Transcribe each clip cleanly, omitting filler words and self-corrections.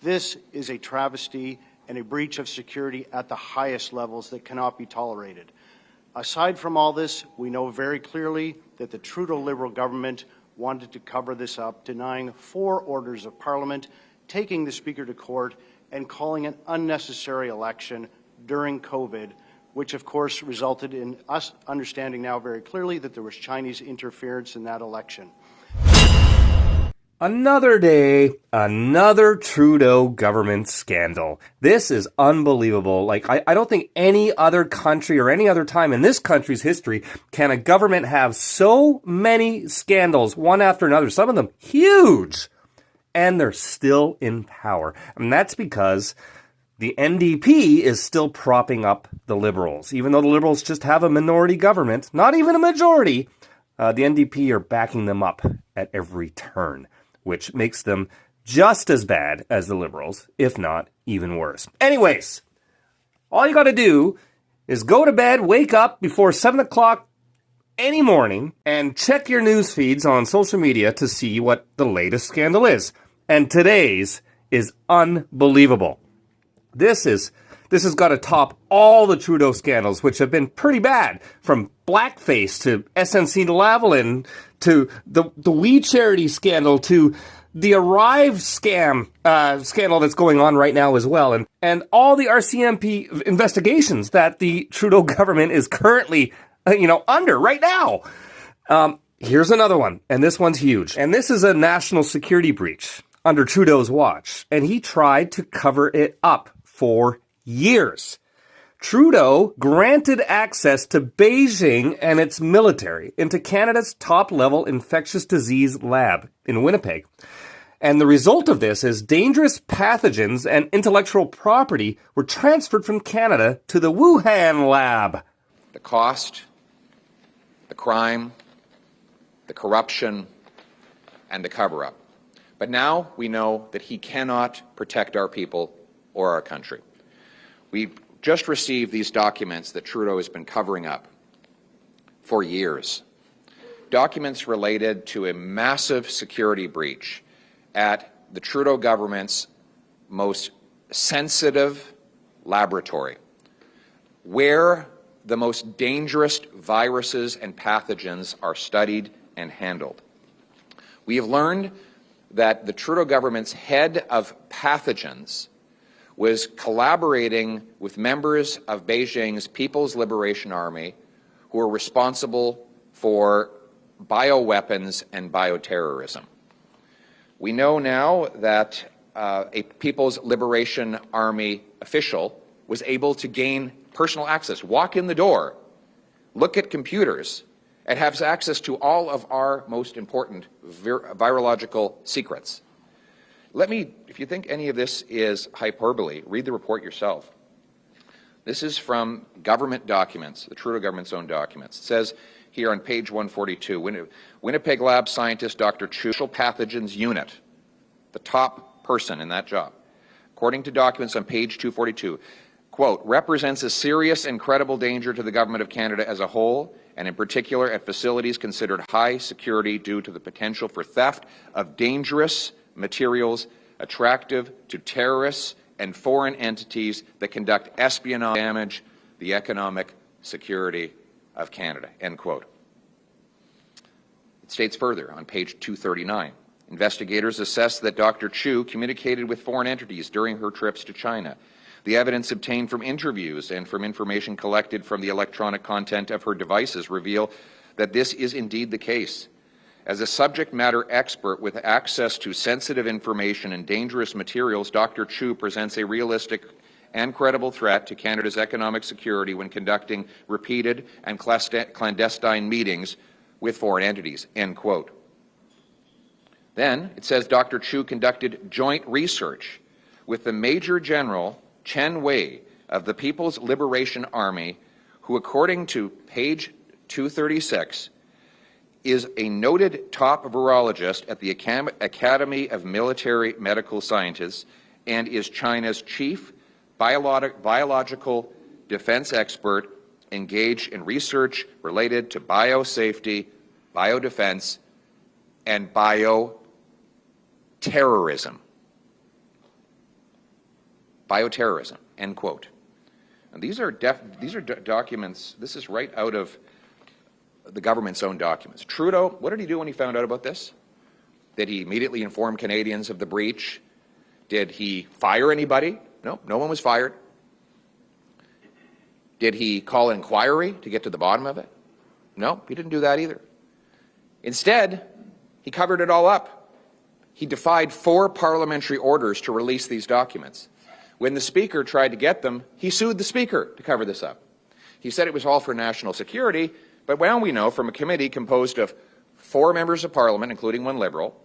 This is a travesty and a breach of security at the highest levels that cannot be tolerated. Aside from all this, we know very clearly that the Trudeau Liberal government wanted to cover this up, denying 4 orders of Parliament, taking the Speaker to court, and calling an unnecessary election during COVID, which of course resulted in us understanding now very clearly that there was Chinese interference in that election. Another day, another Trudeau government scandal. This is unbelievable. Like, I don't think any other country or any other time in this country's history can a government have so many scandals, one after another, some of them huge, and they're still in power. And that's because the NDP is still propping up the Liberals. Even though the Liberals just have a minority government, not even a majority, the NDP are backing them up at every turn, which makes them just as bad as the Liberals, if not even worse. Anyways, all you got to do is go to bed, wake up before 7 o'clock any morning, and check your news feeds on social media to see what the latest scandal is. And today's is unbelievable. This has got to top all the Trudeau scandals, which have been pretty bad, from blackface to SNC-Lavalin to the We Charity scandal to the Arrive scandal that's going on right now as well, and all the RCMP investigations that the Trudeau government is currently under right now. Here's another one, and this one's huge. And this is a national security breach under Trudeau's watch, and he tried to cover it up for years. Trudeau granted access to Beijing and its military into Canada's top-level infectious disease lab in Winnipeg. And the result of this is dangerous pathogens and intellectual property were transferred from Canada to the Wuhan lab. The cost, the crime, the corruption, and the cover-up. But now we know that he cannot protect our people or our country. We just received these documents that Trudeau has been covering up for years. Documents related to a massive security breach at the Trudeau government's most sensitive laboratory, where the most dangerous viruses and pathogens are studied and handled. We have learned that the Trudeau government's head of pathogens was collaborating with members of Beijing's People's Liberation Army who are responsible for bioweapons and bioterrorism. We know now that a People's Liberation Army official was able to gain personal access, walk in the door, look at computers, and have access to all of our most important virological secrets. If you think any of this is hyperbole, read the report yourself. This is from government documents, the Trudeau government's own documents. It says here on page 142, Winnipeg lab scientist Dr. Chu, pathogens unit, the top person in that job, according to documents on page 242, quote, represents a serious and credible danger to the government of Canada as a whole, and in particular at facilities considered high security due to the potential for theft of dangerous materials attractive to terrorists and foreign entities that conduct espionage damage the economic security of Canada, end quote. It states further on page 239, investigators assess that Dr. Chu communicated with foreign entities during her trips to China. The evidence obtained from interviews and from information collected from the electronic content of her devices reveal that this is indeed the case. As a subject matter expert with access to sensitive information and dangerous materials, Dr. Chu presents a realistic and credible threat to Canada's economic security when conducting repeated and clandestine meetings with foreign entities, end quote. Then it says Dr. Chu conducted joint research with the Major General Chen Wei of the People's Liberation Army, who, according to page 236, is a noted top virologist at the Academy of Military Medical Sciences and is China's chief biological defense expert engaged in research related to biosafety, biodefense, and bioterrorism. bioterrorism, end quote. And these are documents, this is right out of the government's own documents. Trudeau, what did he do when he found out about this? Did he immediately inform Canadians of the breach? Did he fire anybody? No, no one was fired. Did he call an inquiry to get to the bottom of it? No, he didn't do that either. Instead, he covered it all up. He defied 4 parliamentary orders to release these documents. When the Speaker tried to get them, he sued the Speaker to cover this up. He said it was all for national security, but now we know from a committee composed of 4 members of Parliament, including 1 Liberal,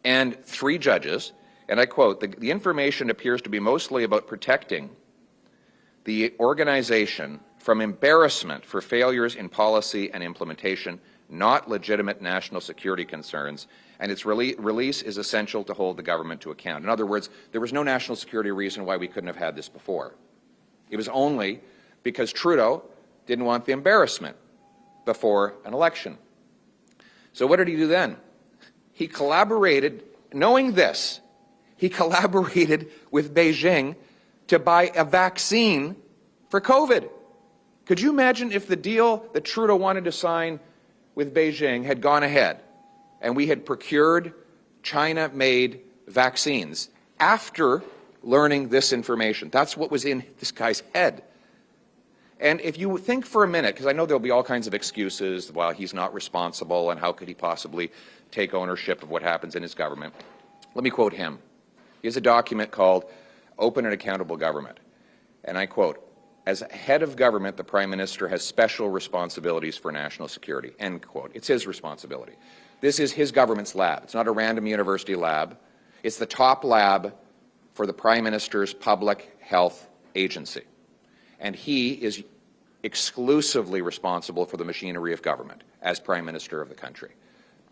and 3 judges, and I quote, the information appears to be mostly about protecting the organization from embarrassment for failures in policy and implementation, not legitimate national security concerns, and its release is essential to hold the government to account. In other words, there was no national security reason why we couldn't have had this before. It was only because Trudeau didn't want the embarrassment before an election. So what did he do then? He collaborated, knowing this, he collaborated with Beijing to buy a vaccine for COVID. Could you imagine if the deal that Trudeau wanted to sign with Beijing had gone ahead and we had procured China-made vaccines after learning this information? That's what was in this guy's head. And if you think for a minute, because I know there'll be all kinds of excuses, well, he's not responsible and how could he possibly take ownership of what happens in his government. Let me quote him. He has a document called Open and Accountable Government. And I quote, as head of government, the Prime Minister has special responsibilities for national security, end quote. It's his responsibility. This is his government's lab. It's not a random university lab. It's the top lab for the Prime Minister's public health agency. And he is exclusively responsible for the machinery of government as Prime Minister of the country.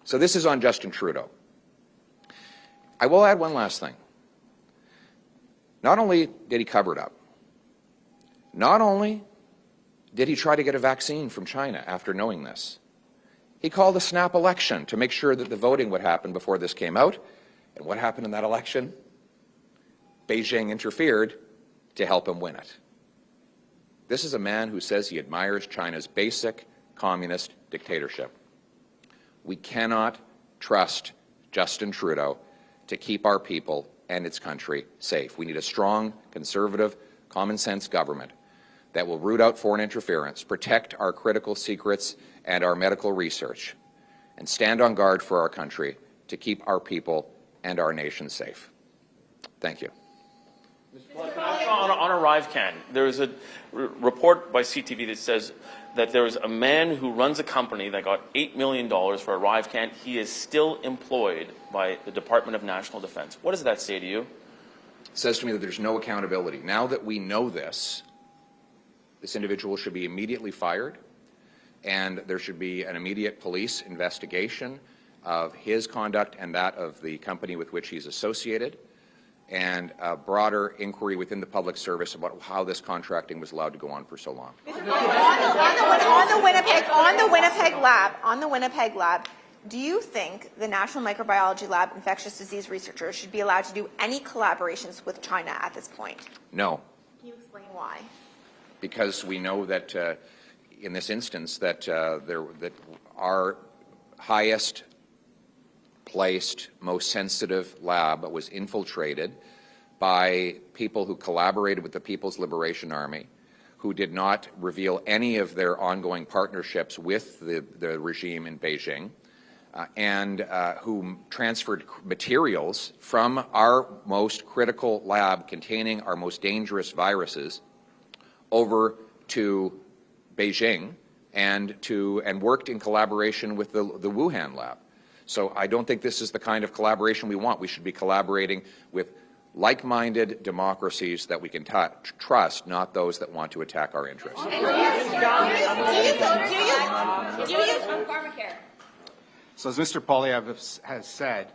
So this is on Justin Trudeau. I will add one last thing. Not only did he cover it up, not only did he try to get a vaccine from China after knowing this, he called a snap election to make sure that the voting would happen before this came out. And what happened in that election? Beijing interfered to help him win it. This is a man who says he admires China's basic communist dictatorship. We cannot trust Justin Trudeau to keep our people and its country safe. We need a strong, conservative, common-sense government that will root out foreign interference, protect our critical secrets and our medical research, and stand on guard for our country to keep our people and our nation safe. Thank you. On ArriveCan, there is a report by CTV that says that there is a man who runs a company that got $8 million for ArriveCan. He is still employed by the Department of National Defense. What does that say to you? It says to me that there's no accountability. Now that we know this individual should be immediately fired, and there should be an immediate police investigation of his conduct and that of the company with which he's associated, and a broader inquiry within the public service about how this contracting was allowed to go on for so long. On the Winnipeg lab, do you think the National Microbiology Lab infectious disease researchers should be allowed to do any collaborations with China at this point? No. Can you explain why? Because we know that in this instance that our highest placed, most sensitive lab was infiltrated by people who collaborated with the People's Liberation Army, who did not reveal any of their ongoing partnerships with the regime in Beijing, and who transferred materials from our most critical lab containing our most dangerous viruses over to Beijing and worked in collaboration with the Wuhan lab. So I don't think this is the kind of collaboration we want. We should be collaborating with like-minded democracies that we can trust, not those that want to attack our interests. Do you pharmacare? So as Mr. Poilievre has said,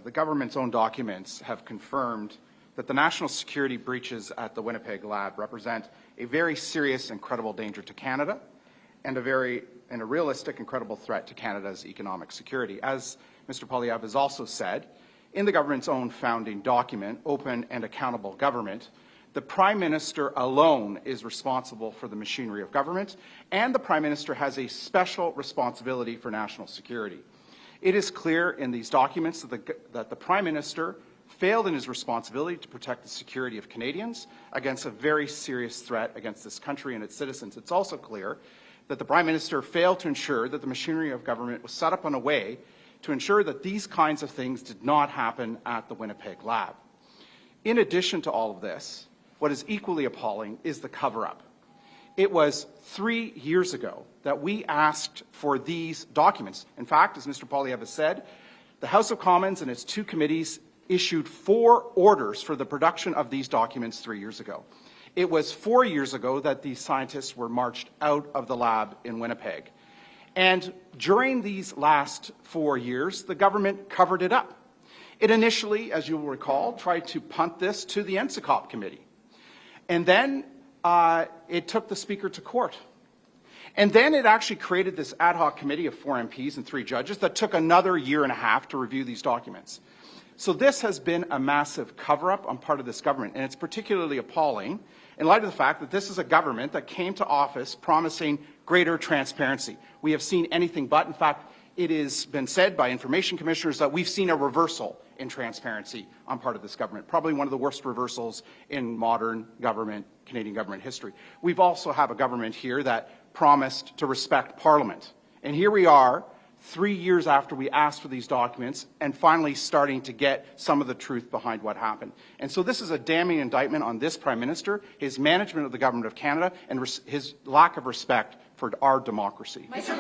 the government's own documents have confirmed that the national security breaches at the Winnipeg lab represent a very serious and credible danger to Canada and a realistic and credible threat to Canada's economic security. As Mr. Poilievre has also said, In the government's own founding document, Open and Accountable Government, the Prime Minister alone is responsible for the machinery of government, and the Prime Minister has a special responsibility for national security. It is clear in these documents that the Prime Minister failed in his responsibility to protect the security of Canadians against a very serious threat against this country and its citizens. It's also clear that the Prime Minister failed to ensure that the machinery of government was set up in a way to ensure that these kinds of things did not happen at the Winnipeg lab. In addition to all of this, what is equally appalling is the cover-up. It was 3 years ago that we asked for these documents. In fact, as Mr. Poilievre has said, the House of Commons and its 2 committees issued 4 orders for the production of these documents 3 years ago. It was 4 years ago that these scientists were marched out of the lab in Winnipeg. And during these last 4 years, the government covered it up. It initially, as you will recall, tried to punt this to the NSICOP committee. And then it took the Speaker to court. And then it actually created this ad hoc committee of 4 MPs and 3 judges that took another year and a half to review these documents. So this has been a massive cover-up on part of this government, and it's particularly appalling in light of the fact that this is a government that came to office promising greater transparency. We have seen anything but. In fact, it has been said by information commissioners that we've seen a reversal in transparency on part of this government, probably one of the worst reversals in modern government, Canadian government history. We've also have a government here that promised to respect Parliament. And here we are, 3 years after we asked for these documents, and finally starting to get some of the truth behind what happened. And so this is a damning indictment on this Prime Minister, his management of the Government of Canada, and his lack of respect for our democracy. Good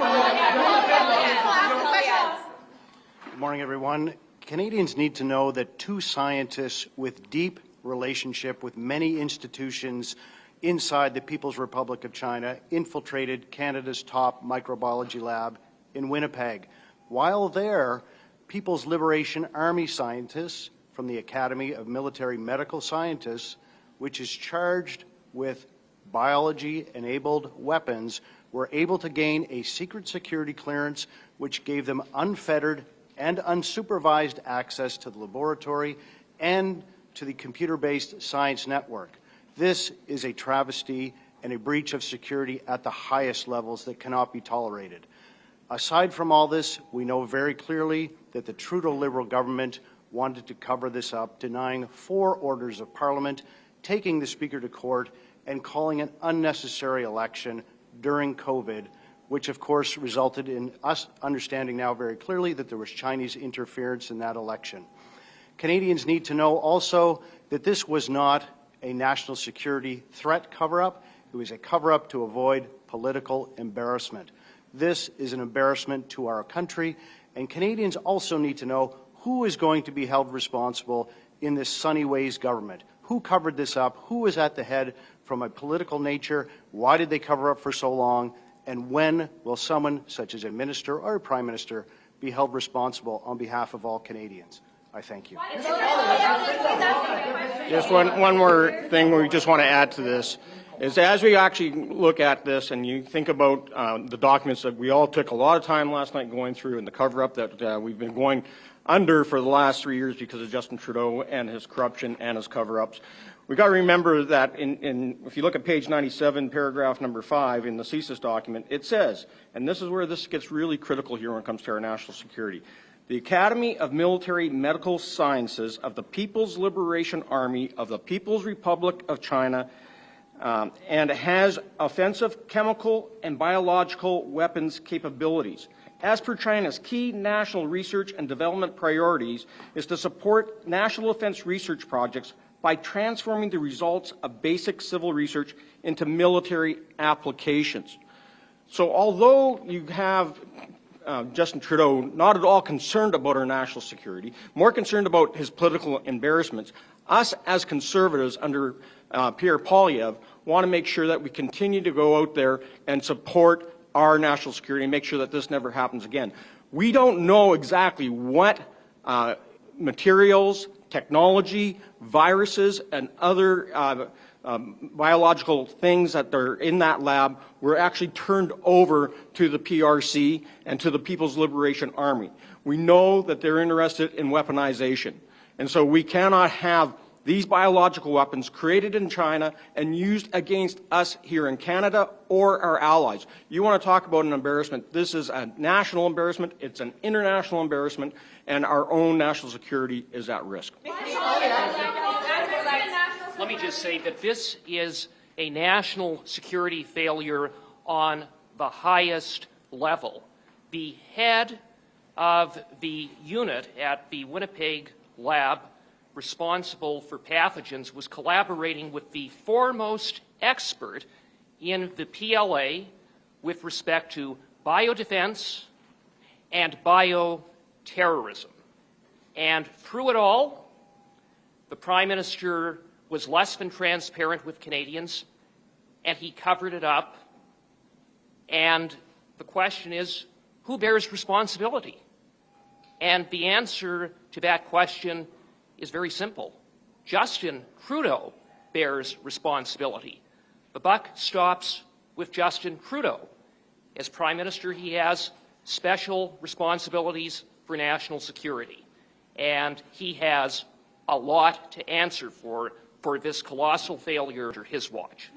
morning, everyone. Canadians need to know that 2 scientists with deep relationship with many institutions inside the People's Republic of China infiltrated Canada's top microbiology lab in Winnipeg. While there, People's Liberation Army scientists from the Academy of Military Medical Scientists, which is charged with biology-enabled weapons, were able to gain a secret security clearance which gave them unfettered and unsupervised access to the laboratory and to the computer-based science network. This is a travesty and a breach of security at the highest levels that cannot be tolerated. Aside from all this, we know very clearly that the Trudeau Liberal government wanted to cover this up, denying 4 orders of Parliament, taking the Speaker to court, and calling an unnecessary election during COVID, which of course resulted in us understanding now very clearly that there was Chinese interference in that election. Canadians need to know also that this was not a national security threat cover-up. It was a cover-up to avoid political embarrassment. This is an embarrassment to our country, and Canadians also need to know who is going to be held responsible in this Sunny Ways government. Who covered this up? Who is at the head from a political nature? Why did they cover up for so long? And when will someone, such as a minister or a prime minister, be held responsible on behalf of all Canadians? I thank you. Just one more thing we just want to add to this is as we actually look at this and you think about the documents that we all took a lot of time last night going through and the cover-up that we've been going under for the last 3 years because of Justin Trudeau and his corruption and his cover-ups. We've got to remember that if you look at page 97, paragraph number 5 in the CSIS document, it says, and this is where this gets really critical here when it comes to our national security, the Academy of Military Medical Sciences of the People's Liberation Army of the People's Republic of China and has offensive chemical and biological weapons capabilities. As per China's key national research and development priorities is to support national defense research projects by transforming the results of basic civil research into military applications. So although you have Justin Trudeau not at all concerned about our national security, more concerned about his political embarrassments, us as Conservatives under Pierre Poilievre want to make sure that we continue to go out there and support our national security and make sure that this never happens again. We don't know exactly what materials, technology, viruses, and other biological things that are in that lab were actually turned over to the PRC and to the People's Liberation Army. We know that they're interested in weaponization. And so we cannot have these biological weapons created in China and used against us here in Canada or our allies. You want to talk about an embarrassment. This is a national embarrassment. It's an international embarrassment, and our own national security is at risk. Let me just say that this is a national security failure on the highest level. The head of the unit at the Winnipeg lab responsible for pathogens was collaborating with the foremost expert in the PLA with respect to biodefense and bioterrorism. And through it all, the Prime Minister was less than transparent with Canadians, and he covered it up. And the question is, who bears responsibility? And the answer to that question is very simple. Justin Trudeau bears responsibility. The buck stops with Justin Trudeau. As Prime Minister, he has special responsibilities for national security, and he has a lot to answer for this colossal failure under his watch.